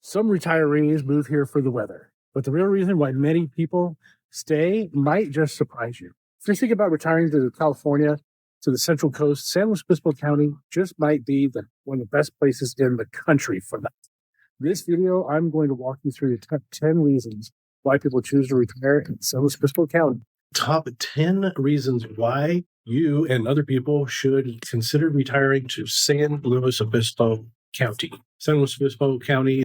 Some retirees move here for the weather, but the real reason why many people stay might just surprise you. If you're thinking about retiring to California, to the Central Coast, San Luis Obispo County just might be one of the best places in the country for that. This video, I'm going to walk you through the top 10 reasons why people choose to retire in San Luis Obispo County. Top 10 reasons why you and other people should consider retiring to San Luis Obispo County. San Luis Obispo County,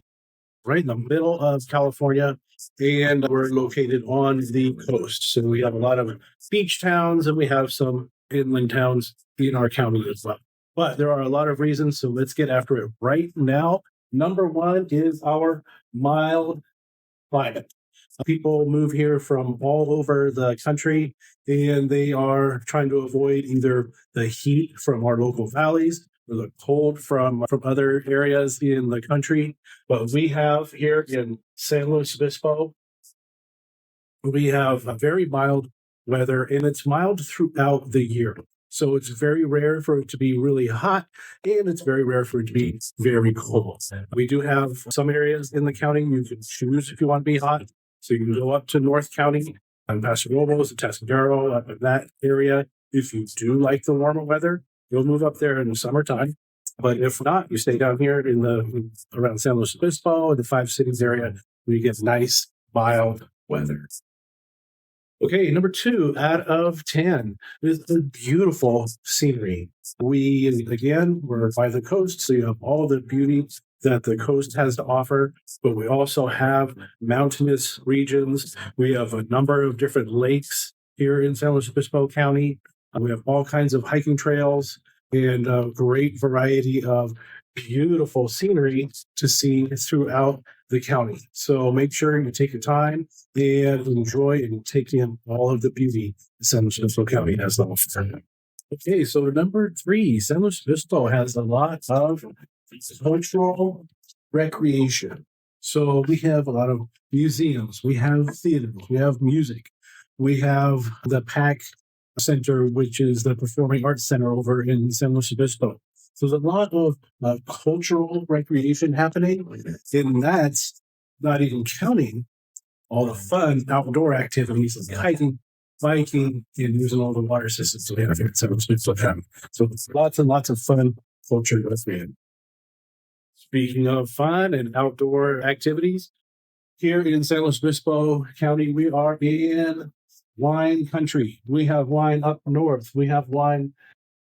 right in the middle of California, and we're located on the coast. So we have a lot of beach towns and we have some inland towns in our county as well. But there are a lot of reasons, so let's get after it right now. Number one is our mild climate. People move here from all over the country, and they are trying to avoid either the heat from our local valleys or the cold from other areas in the country. But we have here in San Luis Obispo, we have a very mild weather, and it's mild throughout the year. So it's very rare for it to be really hot, and it's very rare for it to be very cold. We do have some areas in the county you can choose if you want to be hot. So you can go up to North County and Paso, Robles, Tascadero, up in that area. If you do like the warmer weather, you'll move up there in the summertime. But if not, you stay down here around San Luis Obispo, the Five Cities area, where you get nice, mild weather. Okay, number 2 out of 10 is the beautiful scenery. We're by the coast, so you have all the beauty that the coast has to offer, but we also have mountainous regions. We have a number of different lakes here in San Luis Obispo County. We have all kinds of hiking trails and a great variety of beautiful scenery to see throughout the county. So make sure you take your time and enjoy and take in all of the beauty San Luis Obispo County has to offer. Okay, so number 3, San Luis Obispo has a lot of cultural recreation. So we have a lot of museums, we have theaters, we have music, we have the PAC Center, which is the Performing Arts Center over in San Luis Obispo. So there's a lot of cultural recreation happening, and that's not even counting all the fun outdoor activities like hiking, biking, and using all the water systems we have here at San Luis Obispo County. So lots and lots of fun culture recreation. Speaking of fun and outdoor activities, here in San Luis Obispo County, we are in wine country. We have wine up north. We have wine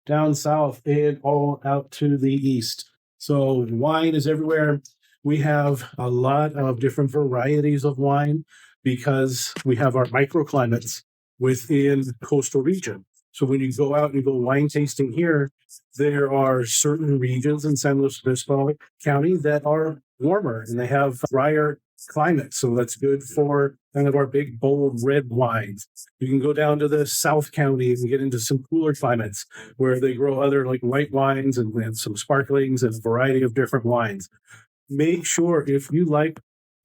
down south and all out to the east. So wine is everywhere. We have a lot of different varieties of wine because we have our microclimates within the coastal region. So when you go out and you go wine tasting here, there are certain regions in San Luis Obispo County that are warmer and they have drier climate. So that's good for kind of our big, bold red wines. You can go down to the South County and get into some cooler climates where they grow other like white wines and some sparklings and a variety of different wines. Make sure if you like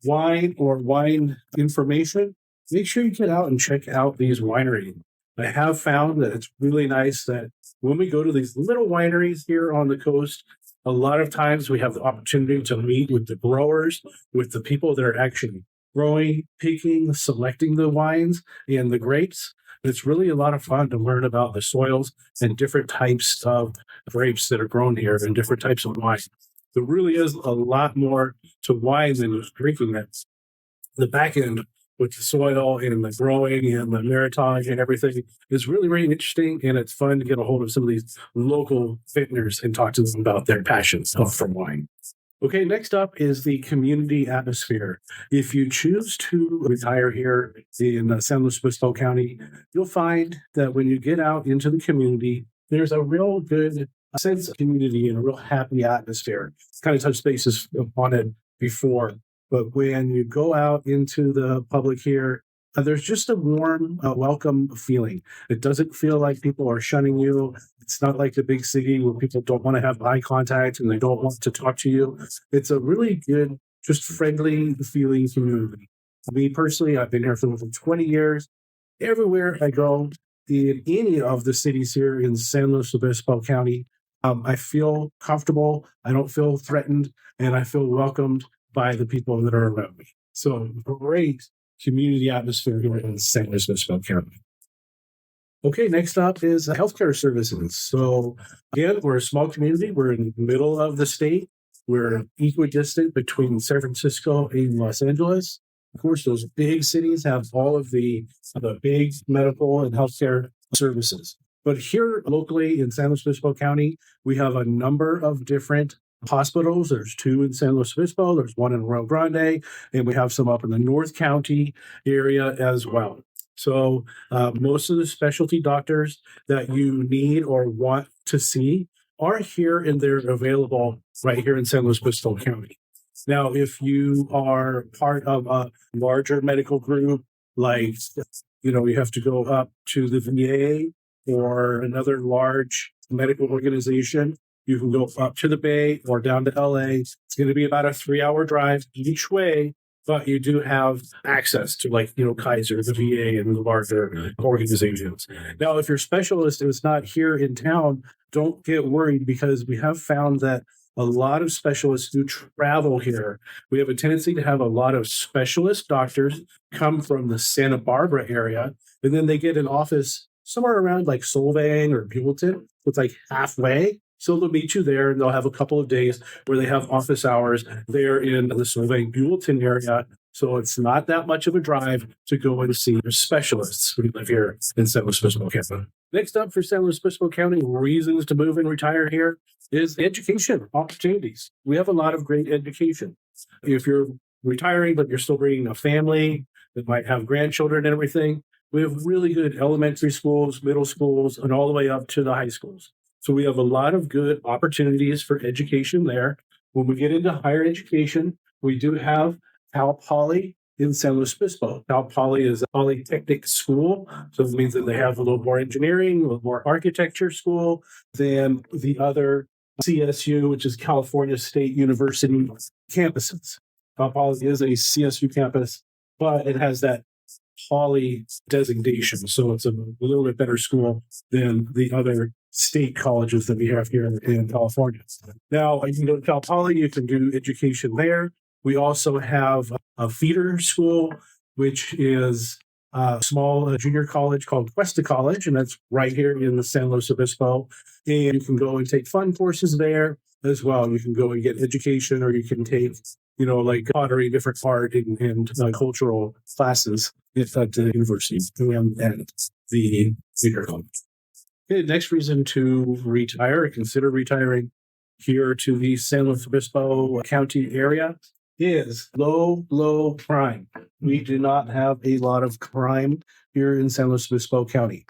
wine or wine information, make sure you get out and check out these wineries. I have found that it's really nice that when we go to these little wineries here on the coast, a lot of times we have the opportunity to meet with the growers, with the people that are actually growing, picking, selecting the wines and the grapes. It's really a lot of fun to learn about the soils and different types of grapes that are grown here and different types of wine. There really is a lot more to wine than just drinking it. The back end with the soil and the growing and the meritage and everything is really, really interesting. And it's fun to get a hold of some of these local vintners and talk to them about their passions for wine. Okay, next up is the community atmosphere. If you choose to retire here in San Luis Obispo County, you'll find that when you get out into the community, there's a real good sense of community and a real happy atmosphere. Kind of touched bases on it before. But when you go out into the public here, there's just a warm, welcome feeling. It doesn't feel like people are shunning you. It's not like the big city where people don't want to have eye contact and they don't want to talk to you. It's a really good, just friendly feeling community. Me personally, I've been here for over 20 years. Everywhere I go in any of the cities here in San Luis Obispo County, I feel comfortable. I don't feel threatened, and I feel welcomed by the people that are around me. So great community atmosphere here in San Luis Obispo County. Okay, next up is healthcare services. So again, we're a small community. We're in the middle of the state. We're equidistant between San Francisco and Los Angeles. Of course, those big cities have all of the big medical and healthcare services. But here locally in San Luis Obispo County, we have a number of different hospitals. There's 2 in San Luis Obispo. There's 1 in Rio Grande, and we have some up in the North County area as well. So most of the specialty doctors that you need or want to see are here, and they're available right here in San Luis Obispo County. Now, if you are part of a larger medical group, like, you have to go up to the VA or another large medical organization, you can go up to the Bay or down to LA. It's going to be about a 3-hour drive each way, but you do have access to Kaiser, the VA, and the larger organizations. Now, if your specialist is not here in town, don't get worried, because we have found that a lot of specialists do travel here. We have a tendency to have a lot of specialist doctors come from the Santa Barbara area, and then they get an office somewhere around like Solvang or Buellton. It's like halfway. So they'll meet you there, and they'll have a couple of days where they have office hours there in the Solvang Buellton area. So it's not that much of a drive to go and see your specialists who live here in San Luis Obispo County. Next up for San Luis Obispo County, reasons to move and retire here is education opportunities. We have a lot of great education. If you're retiring, but you're still bringing a family that might have grandchildren and everything, we have really good elementary schools, middle schools, and all the way up to the high schools. So we have a lot of good opportunities for education there. When we get into higher education, we do have Cal Poly in San Luis Obispo. Cal Poly is a polytechnic school, so it means that they have a little more engineering, a little more architecture school than the other CSU, which is California State University campuses. Cal Poly is a CSU campus, but it has that Poly designation, so it's a little bit better school than the other state colleges that we have here in California. Now, you can go to Cal Poly, you can do education there. We also have a feeder school, which is a small junior college called Cuesta College, and that's right here in the San Luis Obispo. And you can go and take fun courses there as well. You can go and get education, or you can take, like pottery, different art and cultural classes at the university and the feeder college. Okay, next reason to retire or consider retiring here to the San Luis Obispo County area is low crime. We do not have a lot of crime here in San Luis Obispo County.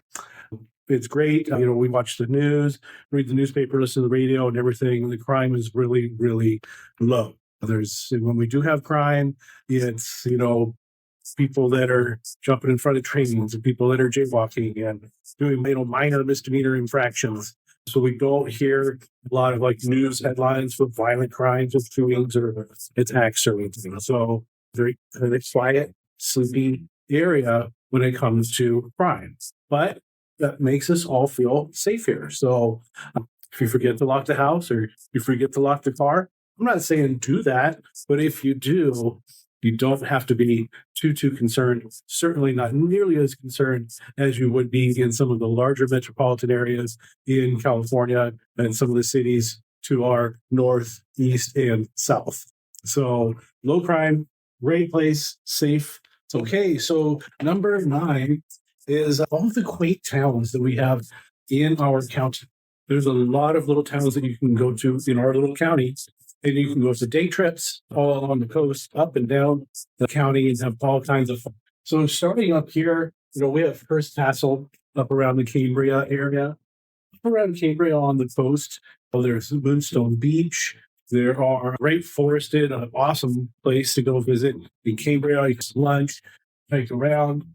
It's great. We watch the news, read the newspaper, listen to the radio and everything. The crime is really, really low. When we do have crime, it's, people that are jumping in front of trains and people that are jaywalking and doing minor misdemeanor infractions. So we don't hear a lot of news headlines for violent crimes or shootings or attacks or anything. So very quiet, sleepy area when it comes to crime. But that makes us all feel safe here. So if you forget to lock the house or you forget to lock the car, I'm not saying do that, but if you do, you don't have to be too concerned, certainly not nearly as concerned as you would be in some of the larger metropolitan areas in California and some of the cities to our north, east, and south. So low crime, great place, safe. Okay, so number 9 is all the quaint towns that we have in our county. There's a lot of little towns that you can go to in our little county. And you can go to day trips all along the coast, up and down the county, and have all kinds of fun. So starting up here, we have Hearst Castle up around the Cambria area. Up around Cambria on the coast, there's Moonstone Beach. There are great forested, an awesome place to go visit in Cambria. You can lunch, hike around.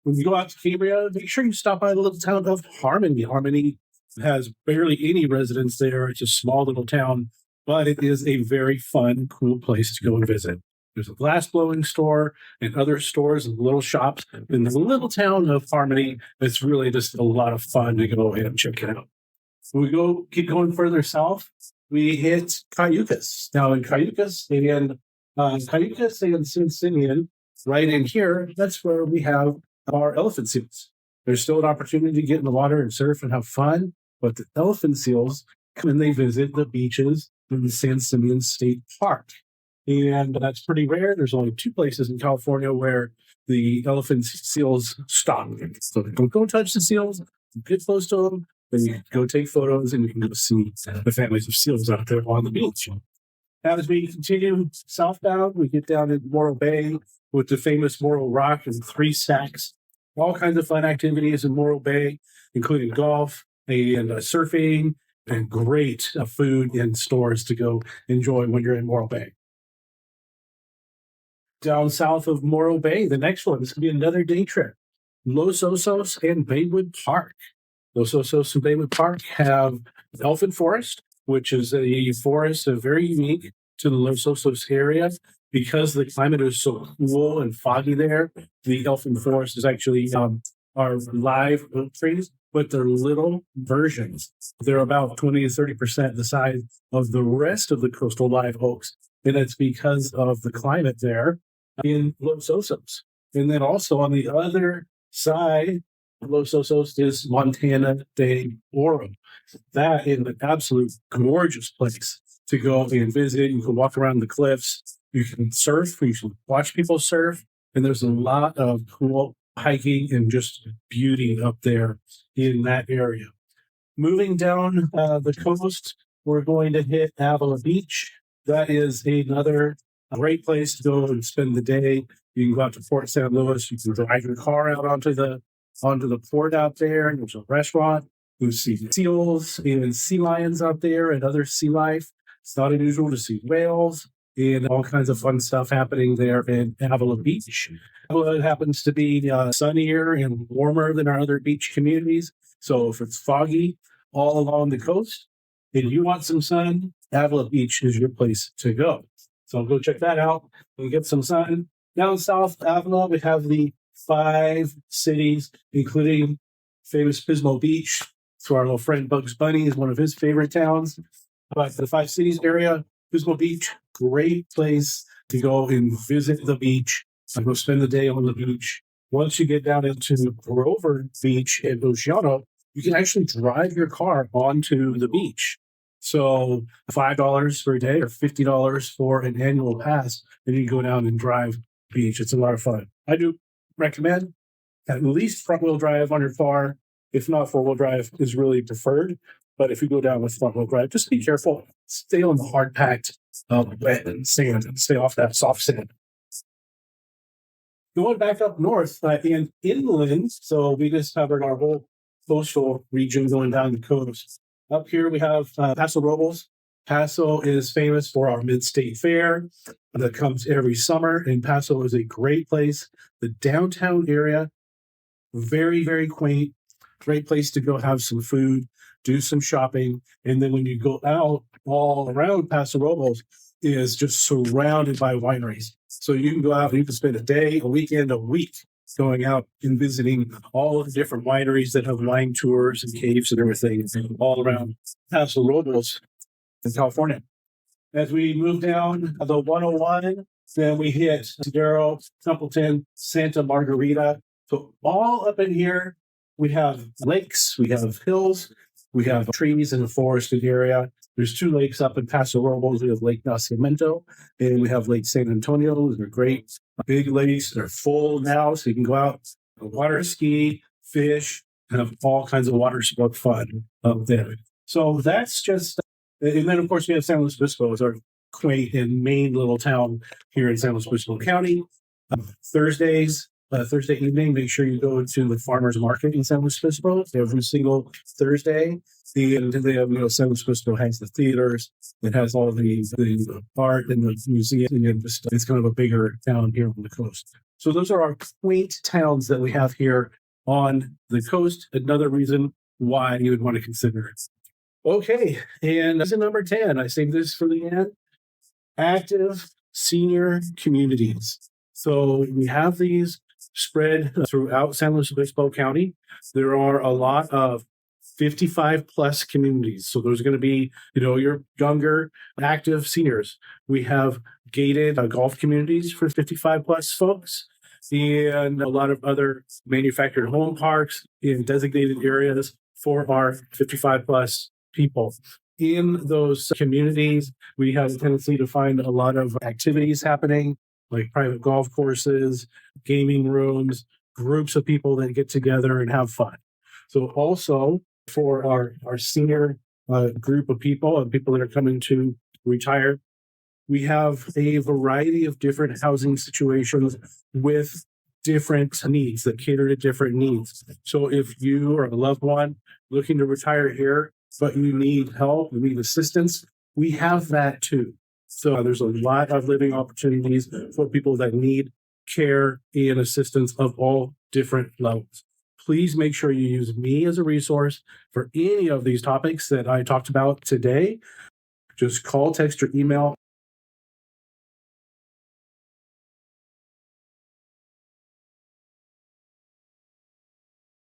When you go out to Cambria, make sure you stop by the little town of Harmony. Harmony has barely any residents there. It's a small little town, but it is a very fun, cool place to go and visit. There's a glass blowing store and other stores and little shops in the little town of Harmony. It's really just a lot of fun to go and check it out. When we keep going further south, we hit Cayucos. Now in Cayucos and Cayucos and San Simeon, right in here, that's where we have our elephant seals. There's still an opportunity to get in the water and surf and have fun, but the elephant seals come and they visit the beaches in the San Simeon State Park. And that's pretty rare. There's only 2 places in California where the elephant seals stop. So don't go touch the seals, get close to them, then you can go take photos and you can go see the families of seals out there on the beach. As we continue southbound, we get down in Morro Bay with the famous Morro Rock and 3 stacks. All kinds of fun activities in Morro Bay, including golf and surfing and great food and stores to go enjoy when you're in Morro Bay. Down south of Morro Bay, the next one is going to be another day trip. Los Osos and Baywood Park. Los Osos and Baywood Park have Elfin Forest, which is a forest very unique to the Los Osos area. Because the climate is so cool and foggy there, the Elfin Forest is actually are live oak trees, but they're little versions. They're about 20 to 30% the size of the rest of the coastal live oaks. And it's because of the climate there in Los Osos. And then also on the other side of Los Osos is Montana de Oro. That is an absolute gorgeous place to go and visit. You can walk around the cliffs. You can surf. You can watch people surf. And there's a lot of cool hiking and just beauty up there in that area. Moving down the coast, we're going to hit Avila Beach. That is another great place to go and spend the day. You can go out to Port San Luis. You can drive your car out onto the port out there. And there's a restaurant. You see seals and sea lions out there and other sea life. It's not unusual to see whales and all kinds of fun stuff happening there in Avila Beach. Avila happens to be sunnier and warmer than our other beach communities. So if it's foggy all along the coast and you want some sun, Avila Beach is your place to go. So go check that out and get some sun. Down south Avila, we have the 5 cities, including famous Pismo Beach. So our little friend Bugs Bunny is one of his favorite towns. But the 5 cities area, Pismo Beach, great place to go and visit the beach and go spend the day on the beach. Once you get down into Grover Beach in Oceano, you can actually drive your car onto the beach. So $5 for a day or $50 for an annual pass, and you can go down and drive the beach. It's a lot of fun. I do recommend at least front-wheel drive on your car. If not, four-wheel drive is really preferred. But if you go down with front-wheel drive, just be careful. Stay on the hard-packed wet and sand and stay off that soft sand. Going back up north and inland, so we just covered our whole coastal region going down the coast. Up here we have Paso Robles. Paso is famous for our Mid-State Fair that comes every summer, and Paso is a great place. The downtown area, very, very quaint, great place to go have some food, do some shopping, and then when you go out, all around Paso Robles is just surrounded by wineries. So you can go out and you can spend a day, a weekend, a week going out and visiting all of the different wineries that have wine tours and caves and everything all around Paso Robles in California. As we move down the 101, then we hit Darrow, Templeton, Santa Margarita. So all up in here, we have lakes, we have hills, we have trees in the forested area. There's 2 lakes up in Paso Robles. We have Lake Nacimiento and we have Lake San Antonio. They're great big lakes. They're full now, so you can go out, water ski, fish, and have all kinds of water sport fun up there. So that's just, and then of course we have San Luis Obispo as our quaint and main little town here in San Luis Obispo County. Thursday evening, make sure you go to the farmers market in San Luis Obispo every single Thursday. And they have, San Luis Obispo has the theaters. It has all the art and the museum. And it's kind of a bigger town here on the coast. So those are our quaint towns that we have here on the coast. Another reason why you would want to consider it. Okay, and reason number 10, I saved this for the end. Active senior communities. So we have these spread throughout San Luis Obispo County. There are a lot of 55 plus communities. So there's going to be, your younger, active seniors. We have gated golf communities for 55 plus folks and a lot of other manufactured home parks in designated areas for our 55 plus people. In those communities, we have a tendency to find a lot of activities happening, like private golf courses, gaming rooms, groups of people that get together and have fun. So also for our senior group of people and people that are coming to retire, we have a variety of different housing situations with different needs that cater to different needs. So if you are a loved one looking to retire here, but you need help, you need assistance, we have that too. So there's a lot of living opportunities for people that need care and assistance of all different levels. Please make sure you use me as a resource for any of these topics that I talked about today. Just call, text, or email